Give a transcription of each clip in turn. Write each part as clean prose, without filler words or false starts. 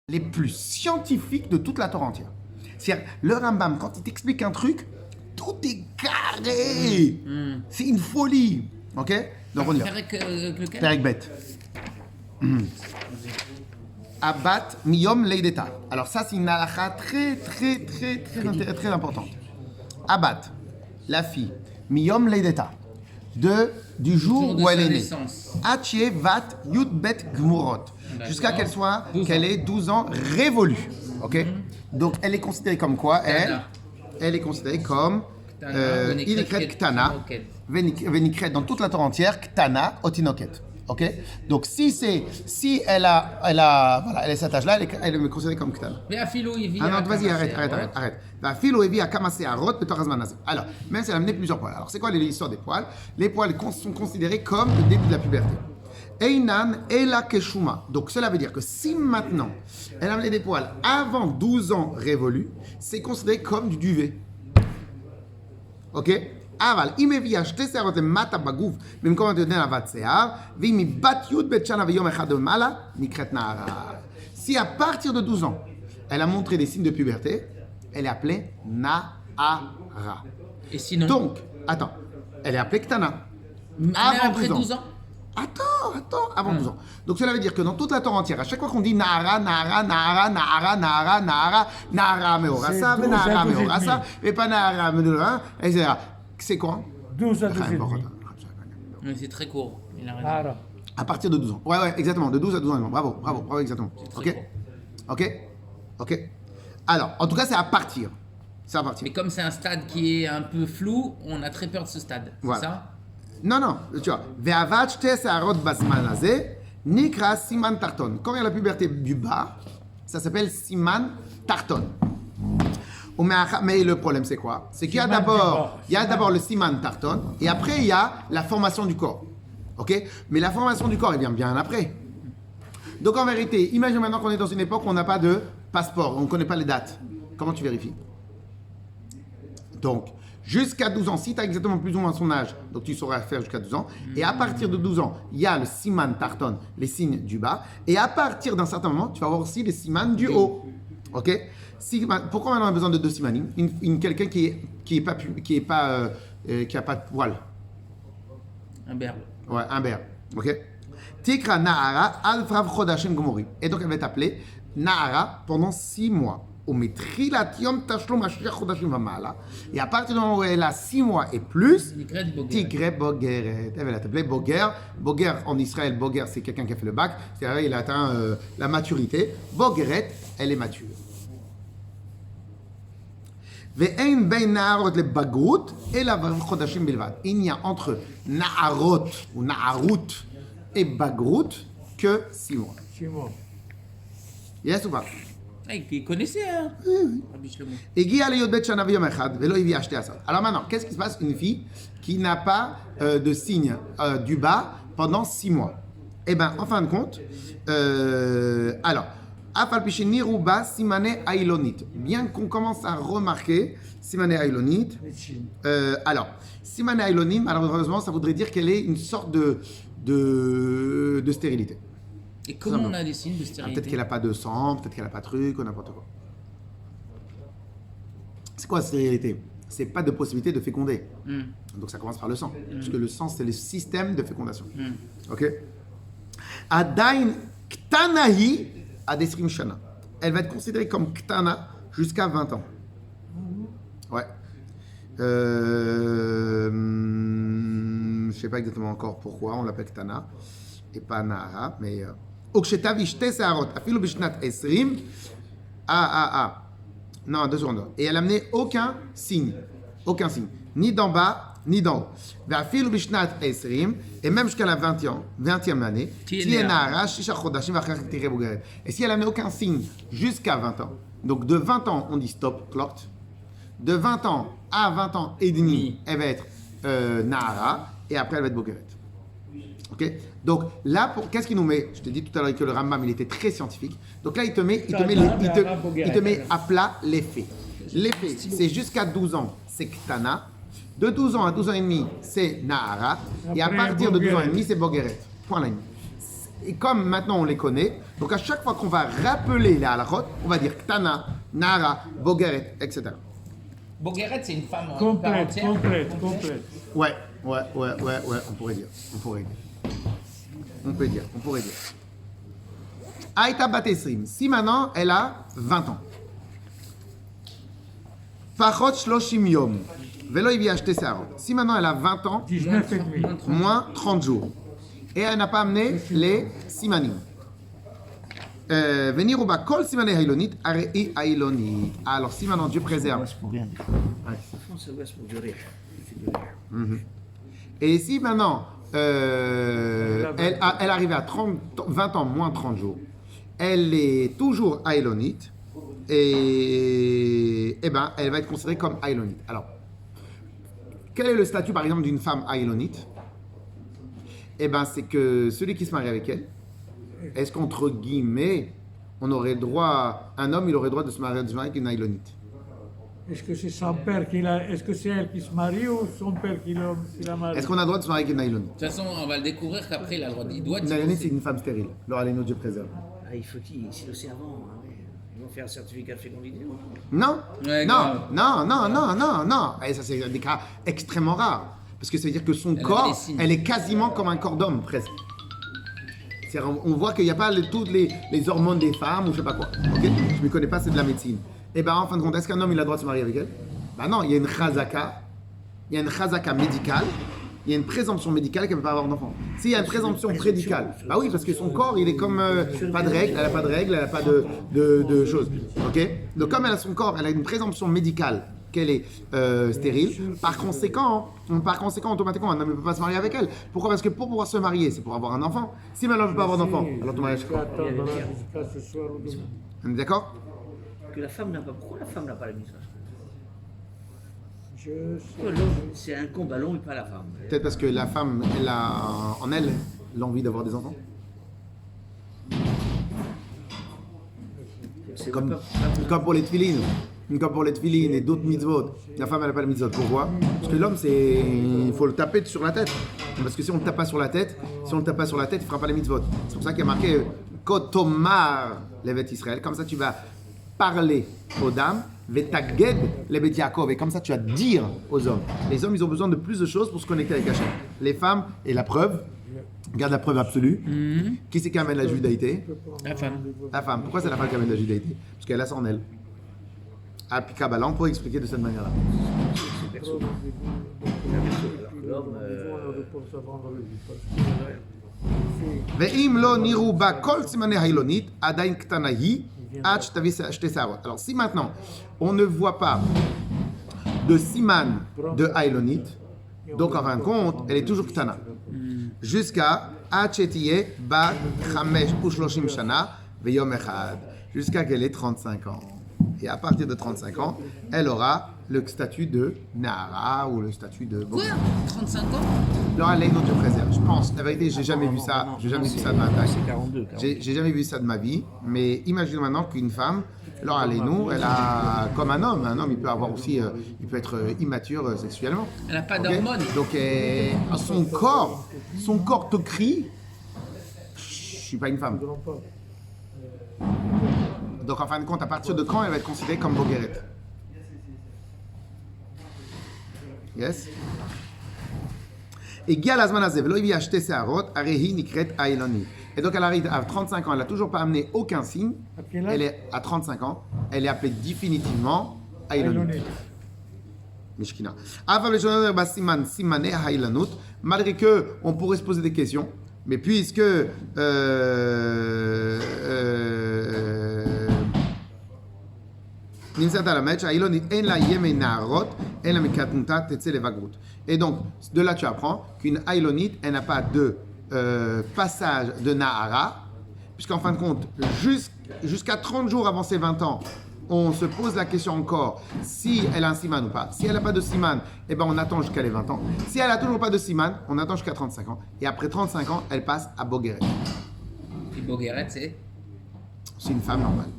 les plus scientifiques de toute la Torah entière. C'est-à-dire, le Rambam, quand il t'explique un truc, tout est carré. C'est une folie. Ok? Donc on y va. Perek Bet. Abat miyom leideta. Alors ça, c'est une halakha très importante. Abat, la fille, miyom leideta, du jour où elle est née. Achie vat yud bet gmurot. Jusqu'à qu'elle ait 12 ans révolus. Ok? Donc elle est considérée comme quoi? Elle est considérée comme Inikret Ktana, Venikret dans toute la Torah entière, Ktana, Otinoket. Ok? Donc si elle est cet âge-là, elle est considérée comme Ktana. Mais Afilo, il vit. Ah non, vas-y, arrête. Afilo, il vit à Kamaseharot, Betorazmanazé. Alors, même si elle a amené plusieurs poils. Alors, c'est quoi l'histoire des poils? Les poils sont considérés comme le début de la puberté. Einan Ela Keshuma. Donc, cela veut dire que si maintenant elle a amené des poils avant 12 ans révolus, c'est considéré comme du duvet. Ok? אבל אם הביאה שתי שערות למטה בגוף במקום התודן אבד שיער, ואם היא בת י' בית שנה ויום אחד ומעלה, נקראת נערה. Si à partir de 12 ans, elle a montré des signes de puberté, elle est appelée Na'ara. Et sinon? Donc, attends, elle est appelée Ktana. Après 12 ans? Attends, avant 12 ans. Donc cela veut dire que dans toute la Torah entière, à chaque fois qu'on dit Na'ara, Meorasa, Na'ara, Meorasa, et pas Na'ara, Meorasa, etc. C'est quoi? 12 à 12 et demi. Mais c'est très court. Il a raison. À partir de 12 ans. Ouais, exactement. De 12 à 12 ans. Bravo, exactement. Ok. Alors, en tout cas, c'est à partir. Mais comme c'est un stade qui est un peu flou, on a très peur de ce stade. Voilà. C'est ça? Non, tu vois. Ve'avat shte se'arot basman hazeh, nikra siman tarton. Quand il y a la puberté du bas, ça s'appelle siman tarton. Mais le problème, c'est quoi? C'est qu'il y a d'abord le siman tarton, et après, il y a la formation du corps. Ok? Mais la formation du corps, elle vient bien après. Donc, en vérité, imagine maintenant qu'on est dans une époque où on n'a pas de passeport, on ne connaît pas les dates. Comment tu vérifies? Donc, jusqu'à 12 ans, si tu as exactement plus ou moins son âge, donc tu sauras faire jusqu'à 12 ans. Et à partir de 12 ans, il y a le siman tarton, les signes du bas. Et à partir d'un certain moment, tu vas avoir aussi les siman du haut. Ok? Pourquoi on a besoin de deux simanim? Quelqu'un qui a pas de poil. Un berbe. Ouais, un berbe. Ok? Tikra Na'ara al-Frav Chodashim Gomori. Et donc elle va t'appeler Na'ara pendant 6 mois. Et à partir du moment où elle a 6 mois et plus, Tigre Bogeret. Elle va t'appeler Boger. Boger en Israël, Boger c'est quelqu'un qui a fait le bac, c'est-à-dire il a atteint la maturité. Bogeret, elle est mature. Il n'y a entre Na'arot ou Na'arut et Bagrut que 6 mois. 6 mois. Yes ou pas? Il connaissait, hein? Alors maintenant, qu'est-ce qui se passe une fille qui n'a pas de signe du bas pendant 6 mois? Eh bien, en fin de compte, bien qu'on commence à remarquer Simane Ailonit, Simane Ailonit, malheureusement, ça voudrait dire qu'elle est une sorte de stérilité. Et comment on a des signes de stérilité? Peut-être qu'elle n'a pas de sang, peut-être qu'elle n'a pas de truc, ou n'importe quoi. C'est quoi la stérilité? C'est pas de possibilité de féconder. Donc ça commence par le sang. Parce que le sang, c'est le système de fécondation. Ok? Adain Ktanahi Adesrim Shana. Elle va être considérée comme Ktana jusqu'à 20 ans. Ouais. Je ne sais pas exactement encore pourquoi on l'appelle Ktana et pas Nahara, mais... Non, 2 secondes. Et elle n'a amené aucun signe. Ni d'en bas, ni d'en haut. Et même jusqu'à la 20e année, et si elle n'a amené aucun signe jusqu'à 20 ans, donc de 20 ans, on dit stop, clocked. De 20 ans à 20 ans et demi, elle va être Nahara, et après elle va être Bogeret. Ok? Donc là, qu'est-ce qu'il nous met? Je t'ai dit tout à l'heure que le Rambam, il était très scientifique. Donc là, il te met à plat les faits. Les faits, c'est jusqu'à 12 ans, c'est Ktana. De 12 ans à 12 ans et demi, c'est Nahara. Et à partir de 12 ans et demi, c'est Bogeret. Point la ligne. Et comme maintenant on les connaît, donc à chaque fois qu'on va rappeler les halachot, on va dire Ktana, Nara, Bogeret, etc. Bogeret, c'est une femme part Complète, entière. complète. Ouais, on pourrait dire. On peut dire. Aïta Batesrim, si maintenant elle a 20 ans. Pachot Shloshim Yom, Velo Ivi Ashte Seharot. Si maintenant elle a 20 ans, 19 et demi. moins 30 jours. Et elle n'a pas amené les simanim. Venir au bas, kol simané haïlonit, arei haïlonit. Alors si maintenant Dieu préserve. Pour rien. Ouais. Ça reste pour du rire. Et si maintenant elle arrive à 20 ans moins 30 jours, elle est toujours haïlonite, et ben elle va être considérée comme haïlonite. Alors, quel est le statut par exemple d'une femme haïlonite? Eh ben c'est que celui qui se marie avec elle, est-ce qu'entre guillemets, on aurait droit, un homme il aurait droit de se marier avec une haïlonite? Est-ce que c'est son père est-ce que c'est elle qui se marie ou son père qui la marie? Est-ce qu'on a le droit de se marier avec une haïlonite? De toute façon, on va le découvrir qu'après, il a le droit. Il doit Une haïlonite c'est divorcer. une femme stérile. Alors allez, nous Dieu préserve. Ah, il faut qu'ils s'y le sait avant. Hein, ouais. Ils vont faire un certificat de fécondité. Non, Ouais, non, grave. non. Et ça, c'est des cas extrêmement rares. Parce que ça veut dire que son avait corps, des signes. elle est quasiment comme un corps d'homme, presque. On voit qu'il n'y a pas toutes les hormones des femmes ou je sais pas quoi. Ok, je ne m'y connais pas, c'est de la médecine. Et bien, en fin de compte, est-ce qu'un homme il a le droit de se marier avec elle? Ben non, il y a une chazaka. Il y a une chazaka médicale. Il y a une présomption médicale qu'elle ne peut pas avoir d'enfant. S'il y a une présomption prédicale, bah oui, parce que son corps, il est comme pas de règles, elle n'a pas de règles, elle n'a pas de choses. Ok. Donc comme elle a son corps, elle a une présomption médicale qu'elle est stérile. Par conséquent, automatiquement, un homme ne peut pas se marier avec elle. Pourquoi? Parce que pour pouvoir se marier, c'est pour avoir un enfant. Si maintenant elle ne peut pas avoir d'enfant, alors ton mariage c'est quoi? Attendre jusqu'à ce soir ou demain. On est d'accord? Que la femme n'a pas. Pourquoi la femme n'a pas la mitzvah? Je sais. Pourquoi l'homme, c'est un combat, l'homme et pas la femme. Peut-être parce que la femme, elle a en elle l'envie d'avoir des enfants. C'est Comme, pas- comme pour les tefilines. Comme pour les tefilines et d'autres mitzvot. La femme, elle n'a pas la mitzvot. Pourquoi? Parce que l'homme, il faut le taper sur la tête. Parce que si on ne le tape pas sur la tête, il ne fera pas les mitzvot. C'est pour ça qu'il y a marqué Kotomar levet Israël. Comme ça, tu vas parler aux dames. Vetaged levet Yaakov. Et comme ça, tu vas dire aux hommes. Les hommes, ils ont besoin de plus de choses pour se connecter avec Hachem. Les femmes, et la preuve, regarde la preuve absolue. Qui c'est qui amène la judaïté? La femme. La femme. Pourquoi c'est la femme qui amène la judaïté? Parce qu'elle a ça en elle. À Kabbalah, on pourrait expliquer de cette manière-là. c'est perso. L'homme. Ve'im lo niru ba kol simane hailonit, adain ktana hi, ad shtavi shte sarot. Alors, si maintenant, on ne voit pas de siman de hailonit, donc en fin de compte, elle est toujours ktana. Jusqu'à ad shetiye ba chamesh ushloshim shana ve'yom echad. Jusqu'à qu'elle ait 35 ans. Et à partir de 35 ans, elle aura le statut de Nahara ou le statut de... Quoi 35 ans? Alors, allez, notre préserve. Je pense, la vérité, j'ai jamais vu ça. J'ai jamais vu ça de ma taille. C'est 42. J'ai jamais vu ça de ma vie. Mais imagine maintenant qu'une femme, alors allez, nous, elle a comme un homme. Un homme, il peut avoir aussi, il peut être immature sexuellement. Elle n'a pas Ok. d'hormones. Donc, son corps te crie. Je suis pas une femme. Donc, en fin de compte, à partir de quand elle va être considérée comme Bogueret? Yes? Et donc, elle arrive à 35 ans, elle n'a toujours pas amené aucun signe. À quel âge? Elle est à 35 ans, elle est appelée définitivement Aïlonit. Mishkina. Malgré que on pourrait se poser des questions, mais puisque et donc, de là tu apprends qu'une Aïlonite, elle n'a pas de passage de Nahara, puisqu'en fin de compte, jusqu'à 30 jours avant ses 20 ans, on se pose la question encore si elle a un siman ou pas. Si elle n'a pas de siman, eh ben on attend jusqu'à les 20 ans. Si elle n'a toujours pas de siman, on attend jusqu'à 35 ans. Et après 35 ans, elle passe à Bogueret. Puis Bogueret, c'est. C'est une femme normale.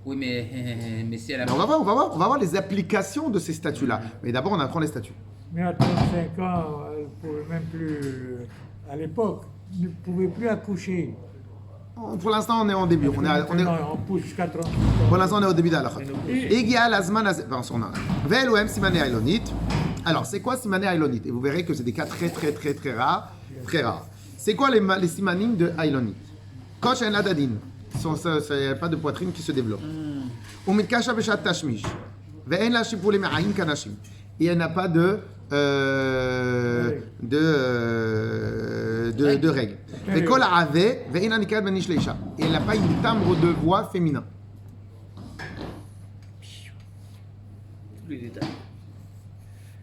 Oui, mais si elle a. Mais on va voir les applications de ces statuts-là. Mais d'abord, on apprend les statuts. Mais à 35 ans, elle ne pouvait même plus, à l'époque, ne pouvait plus accoucher. Pour l'instant, on est en début. On pousse jusqu'à 30. Pour l'instant, on est au début de la halachot. Egia lazman azeh. Pardon, Ve'eluhem simané ailonit. Alors, c'est quoi simané ailonit? Et vous verrez que c'est des cas très, très, très, très rares. Très rares. C'est quoi les simanim de ailonit? Kosh en ladadin. Il n'y a pas de poitrine qui se développe. Umitkasha beshat tashmish. Ve'en la shipuli me'ayin kanashim. Et elle n'a pas de règles. Ve'kol ha'aveh ve'en anikad benish leisha. Et elle n'a pas une timbre de voix féminin. Tous les détails.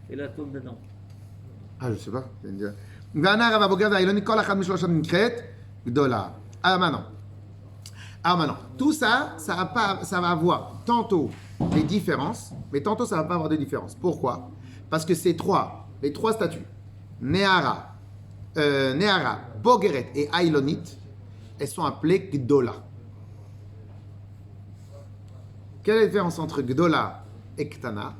Et la tombe dedans. Ah, je sais pas. Ve'ana rav abogad ha'ilonit kol achad mishloshat nikret gdola. Ah, maintenant. Tout ça, ça va avoir tantôt des différences, mais tantôt ça va pas avoir de différences. Pourquoi? Parce que les trois statuts, Nehara, Bogeret et Ailonit, elles sont appelées Gdola. Quelle est la différence entre Gdola et Ktana?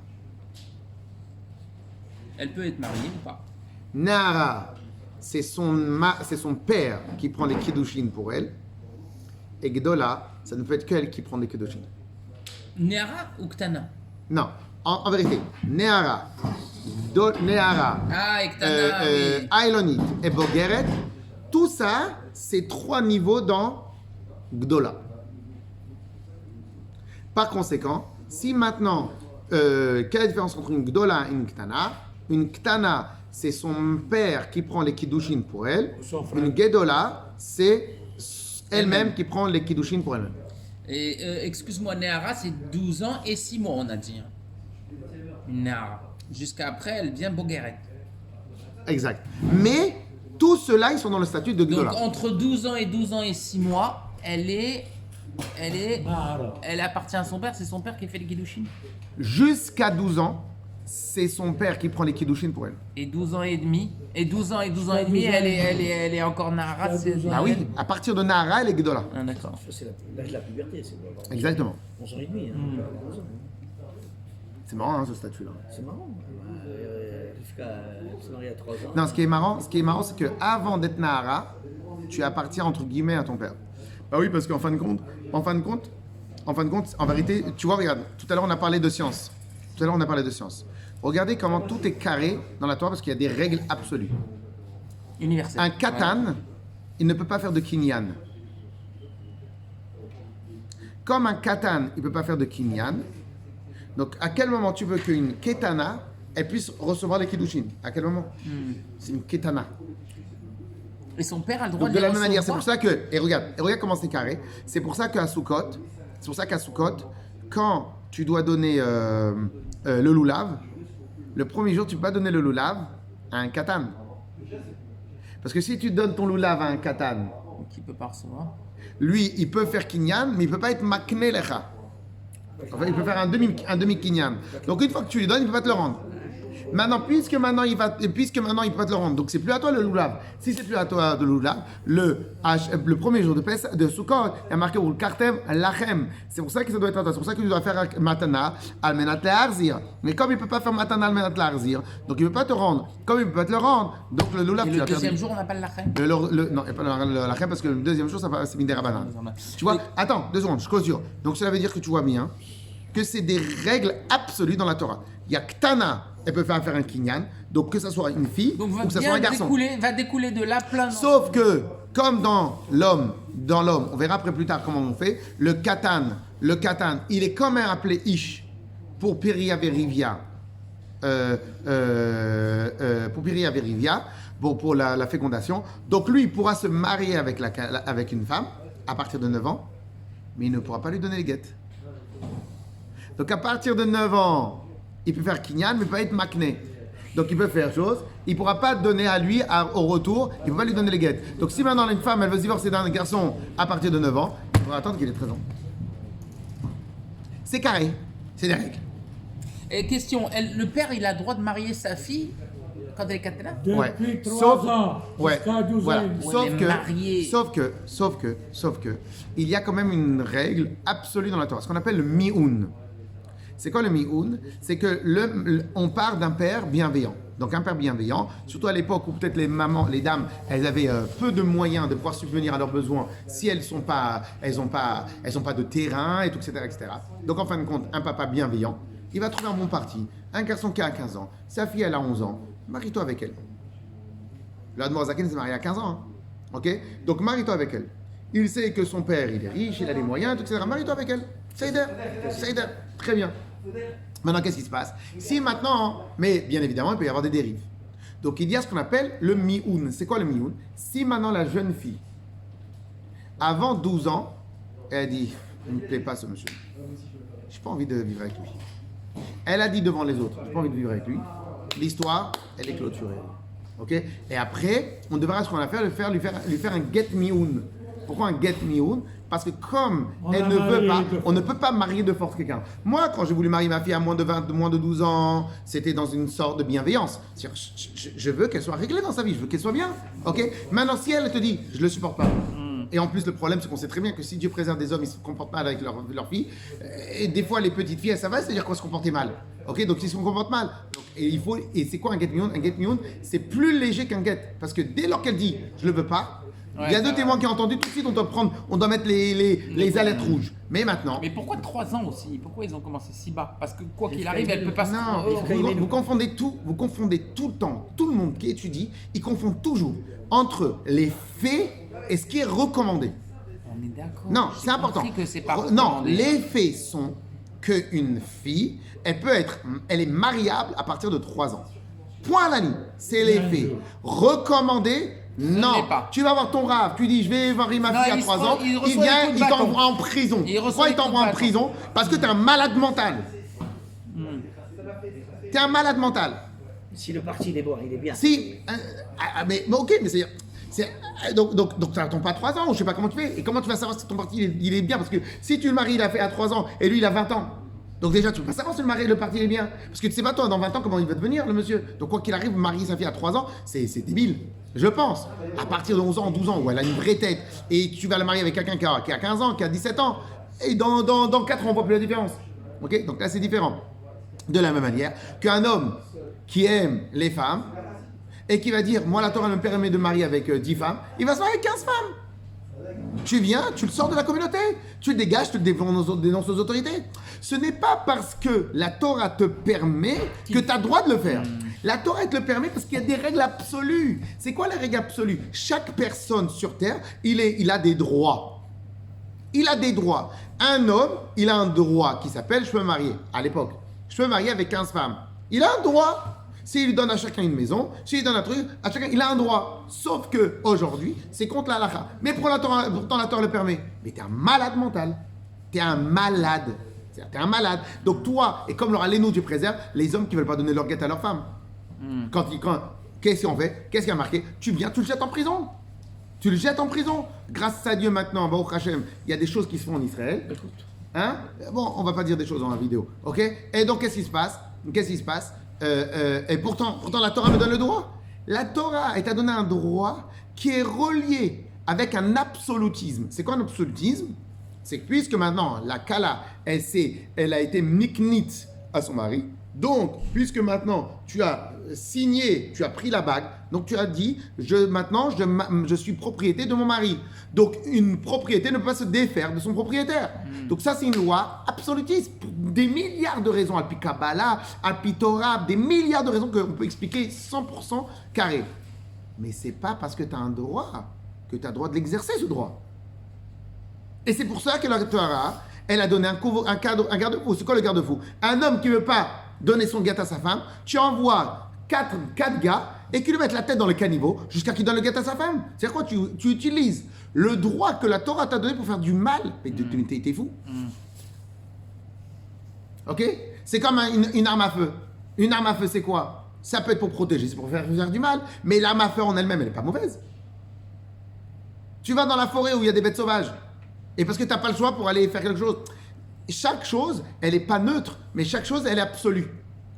Elle peut être mariée ou pas. Nehara, c'est son père qui prend les Kiddushin pour elle. Et Gdola, ça ne peut être qu'elle qui prend les Kiddushin. Nehara ou Ktana? Non, en vérité, Nehara, Ah, et Ktana, oui. Ailonit et Bogeret, tout ça, c'est 3 niveaux dans Gdola. Par conséquent, si maintenant, quelle est la différence entre une Gdola et une Ktana? Une Ktana, c'est son père qui prend les Kiddushin pour elle. Une Gdola, c'est elle-même qui prend les Kiddushin pour elle-même. Et excuse-moi, Nehara, c'est 12 ans et 6 mois, on a dit. Une Nehara. Jusqu'après, elle devient Bogeret. Exact. Mais tous ceux-là, ils sont dans le statut de Gdola. Donc, entre 12 ans et 6 mois, elle appartient à son père, c'est son père qui fait les Kiddushin. Jusqu'à 12 ans, c'est son père qui prend les Kiddushin pour elle. Et 12 ans et demi, elle est encore Nehara. Ah oui, à partir de Nahara, elle est Gdola. Ah, d'accord. Ça, c'est l'âge de la puberté. C'est Exactement. 11 ans et demi. Hein. 11 ans. C'est marrant, hein, ce statut-là. C'est marrant. Jusqu'à se marier à 3 ans. Non, ce qui est marrant, c'est que avant d'être Nahara, tu appartiens entre guillemets à ton père. Ah oui, parce qu'en fin de compte, en vérité, tu vois, regarde, tout à l'heure on a parlé de science. Regardez comment tout est carré dans la Torah parce qu'il y a des règles absolues. Universel. Un katan, il ne peut pas faire de kinyan. Comme un katan, il ne peut pas faire de kinyan. Donc, à quel moment tu veux qu'une ketana, elle puisse recevoir les kiddushin? À quel moment? C'est une ketana. Et son père a le droit Donc, de de les la même manière, c'est recevoir. pour ça que, et regarde comment c'est carré. C'est pour ça qu'à Sukkot, quand tu dois donner le lulav, le premier jour, tu ne peux pas donner le lulav à un katan. Parce que si tu donnes ton lulav à un katan, Qui peut pas recevoir. lui, il peut faire kinyan, mais il ne peut pas être makne lecha. Enfin, il peut faire un demi kinyan. Donc une fois que tu lui donnes, il ne peut pas te le rendre. Maintenant, puisque maintenant il peut pas te le rendre, donc c'est plus à toi le lulav. Si c'est plus à toi le lulav, le premier jour de Sukkot, il y a marqué ul kartem lachem. C'est pour ça que ça doit être à toi. C'est pour ça que tu dois faire matana al menat le'arzir. Mais comme il peut pas faire matana al menat le'arzir, donc il peut pas te rendre. Comme il peut pas te le rendre, donc le lulav Et tu le l'as perdu. deuxième jour, on n'a pas le lachem. Non, il n'y a pas le lachem parce que le deuxième jour, c'est midera banane. Tu vois, attends, 2 secondes, je clôture. Donc cela veut dire que tu vois bien que c'est des règles absolues dans la Torah. Il y a Ktana, elle peut faire un kinyan, donc que ça soit une fille Donc ou que ça soit un garçon. va découler de là plein de... Sauf que, comme dans l'homme, on verra après plus tard comment on fait, le katan, il est quand même appelé Ish pour Piria Verivia, pour la fécondation. Donc lui, il pourra se marier avec une femme à partir de 9 ans, mais il ne pourra pas lui donner les guettes. Donc à partir de 9 ans, il peut faire kinyan, mais pas être makné. Donc il peut faire chose, il ne pourra pas donner à lui au retour, il ne peut pas lui donner les guettes. Donc si maintenant une femme, elle veut se divorcer d'un garçon à partir de 9 ans, il faudra attendre qu'il ait 13 ans. C'est carré, c'est des règles. Et question, le père, il a le droit de marier sa fille quand elle est katana? Depuis 3 ans Ouais, jusqu'à 12 voilà. ans. Sauf que, il y a quand même une règle absolue dans la Torah, ce qu'on appelle le mi'un. C'est quoi le mi'un? C'est que on part d'un père bienveillant. Donc un père bienveillant, surtout à l'époque où peut-être les mamans, les dames, elles avaient peu de moyens de pouvoir subvenir à leurs besoins si elles n'ont pas de terrain, et tout, etc., etc. Donc en fin de compte, un papa bienveillant, il va trouver un bon parti. Un garçon qui a 15 ans, sa fille elle a 11 ans, marie-toi avec elle. L'Admorazaken s'est marié à 15 ans. Hein. Ok. Donc marie-toi avec elle. Il sait que son père il est riche, il a les moyens, etc. Marie-toi avec elle. Seider. Très bien. Maintenant, qu'est-ce qui se passe? Si maintenant, mais bien évidemment, il peut y avoir des dérives. Donc il y a ce qu'on appelle le mioun. C'est quoi le mioun? Si maintenant la jeune fille, avant 12 ans, elle dit, il ne me plaît pas ce monsieur. Je n'ai pas envie de vivre avec lui. Elle a dit devant les autres, je n'ai pas envie de vivre avec lui. L'histoire, elle est clôturée. Ok. Et après, on devra ce qu'on a fait, lui faire un get mioun. Pourquoi un get mioun? Parce que comme elle ne veut pas, on ne peut pas marier de force quelqu'un. Moi, quand j'ai voulu marier ma fille à moins de 12 ans, c'était dans une sorte de bienveillance. Je veux qu'elle soit réglée dans sa vie, je veux qu'elle soit bien. Ok. Maintenant, si elle te dit, je le supporte pas. Et en plus, le problème, c'est qu'on sait très bien que si Dieu préserve des hommes, ils se comportent mal avec leur fille. Et des fois, les petites filles, ça va, c'est-à-dire qu'on se comportait mal. Ok, donc ils se comportent mal. Donc, et c'est quoi un get mignon? Un get mignon, c'est plus léger qu'un get. Parce que dès lors qu'elle dit, je le veux pas, il y a deux témoins qui ont entendu, tout de suite, on doit mettre les alertes rouges. Mais maintenant. Mais pourquoi 3 ans aussi? Pourquoi ils ont commencé si bas? Parce que quoi qu'il arrive, elle peut pas vous confondez tout le temps. Tout le monde qui étudie, il confond toujours entre les faits et ce qui est recommandé. On est d'accord. Non, c'est important. Que c'est pas non, les faits sont qu'une fille, elle est mariable à partir de 3 ans. Point à la ligne. C'est les faits. Recommandé. Non, tu vas voir ton rave, tu dis je vais marier ma fille à 3 ans, il vient, il t'envoie en prison. Pourquoi il t'envoie en prison? Parce que tu es un malade mental. Tu es un malade mental. Si le parti il est bon, il est bien. Si, mais ok, mais donc tu n'attends pas 3 ans, ou je sais pas comment tu fais. Et comment tu vas savoir si ton parti il est bien? Parce que si tu le maries, il a fait à 3 ans et lui il a 20 ans. Donc déjà, tu ne peux pas savoir si le parti est bien. Parce que tu ne sais pas toi, dans 20 ans, comment il va devenir le monsieur. Donc quoi qu'il arrive, marier sa fille à 3 ans, c'est débile. Je pense. À partir de 11 ans, 12 ans, où elle a une vraie tête, et tu vas la marier avec quelqu'un qui a 15 ans, qui a 17 ans, et dans 4 ans, on ne voit plus la différence. Ok. Donc là, c'est différent. De la même manière qu'un homme qui aime les femmes, et qui va dire, moi la Torah me permet de marier avec 10 femmes, il va se marier avec 15 femmes. Tu viens, tu le sors de la communauté, tu le dégages, tu le dénonces aux autorités. Ce n'est pas parce que la Torah te permet que tu as le droit de le faire. La Torah te le permet parce qu'il y a des règles absolues. C'est quoi les règles absolues? Chaque personne sur Terre, il a des droits. Il a des droits. Un homme, il a un droit qui s'appelle je peux me marier. À l'époque, je peux me marier avec 15 femmes. Il a un droit. S'il lui donne à chacun une maison, s'il lui donne un truc, à chacun, il a un droit. Sauf que aujourd'hui, c'est contre la halakha. Mais pourtant la Torah le permet. Mais tu es un malade mental. Tu es un malade. Tu es un malade. Donc toi, et comme leur Alénou, tu préserves les hommes qui ne veulent pas donner leur guette à leurs femmes. Qu'est-ce qu'on fait? Qu'est-ce qui a marqué? Tu viens, tu le jettes en prison. Tu le jettes en prison. Grâce à Dieu maintenant, Baruch Hashem, il y a des choses qui se font en Israël. Hein? Bon, on ne va pas dire des choses dans la vidéo. Ok? Et donc, qu'est-ce qui se passe? Et pourtant, la Torah me donne le droit. La Torah, elle t'a donné un droit qui est relié avec un absolutisme. C'est quoi un absolutisme? C'est que puisque maintenant, la Kala, elle a été miknit à son mari, donc, puisque maintenant, tu as signé, tu as pris la bague, donc tu as dit, maintenant, je suis propriété de mon mari. Donc, une propriété ne peut pas se défaire de son propriétaire. Donc ça, c'est une loi absolutiste. Pour des milliards de raisons, Alpi Kabbalah, Alpi Torah, des milliards de raisons qu'on peut expliquer 100% carré. Mais c'est pas parce que tu as un droit que tu as le droit de l'exercer, ce droit. Et c'est pour ça que la Torah, elle a donné un garde-fou. C'est quoi le garde-fou? Un homme qui ne veut pas donner son gâteau à sa femme, tu envoies 4 gars et qui lui mettent la tête dans le caniveau jusqu'à qu'il donne le gâteau à sa femme. C'est quoi? Tu utilises le droit que la Torah t'a donné pour faire du mal. Mais t'es fou. Ok? C'est comme une arme à feu. Une arme à feu, c'est quoi? Ça peut être pour protéger, c'est pour faire du mal. Mais l'arme à feu en elle-même, elle n'est pas mauvaise. Tu vas dans la forêt où il y a des bêtes sauvages. Et parce que tu n'as pas le choix pour aller faire quelque chose. Chaque chose, elle n'est pas neutre, mais chaque chose, elle est absolue.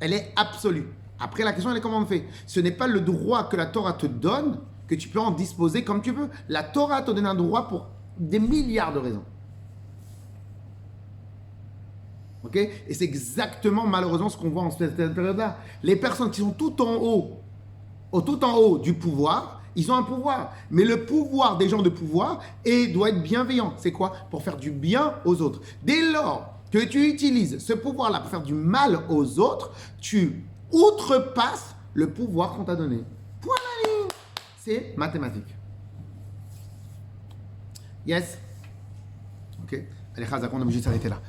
Elle est absolue. Après, la question, elle est comment on fait? Ce n'est pas le droit que la Torah te donne que tu peux en disposer comme tu veux. La Torah te donne un droit pour des milliards de raisons. Ok? Et c'est exactement, malheureusement, ce qu'on voit en cette période-là. Les personnes qui sont tout en haut du pouvoir, ils ont un pouvoir. Mais le pouvoir des gens de pouvoir doit être bienveillant. C'est quoi? Pour faire du bien aux autres. Dès lors que tu utilises ce pouvoir-là pour faire du mal aux autres, tu outrepasses le pouvoir qu'on t'a donné. Point la ligne. C'est mathématique. Yes? Ok? Allez, Khazak, on est obligé de s'arrêter là.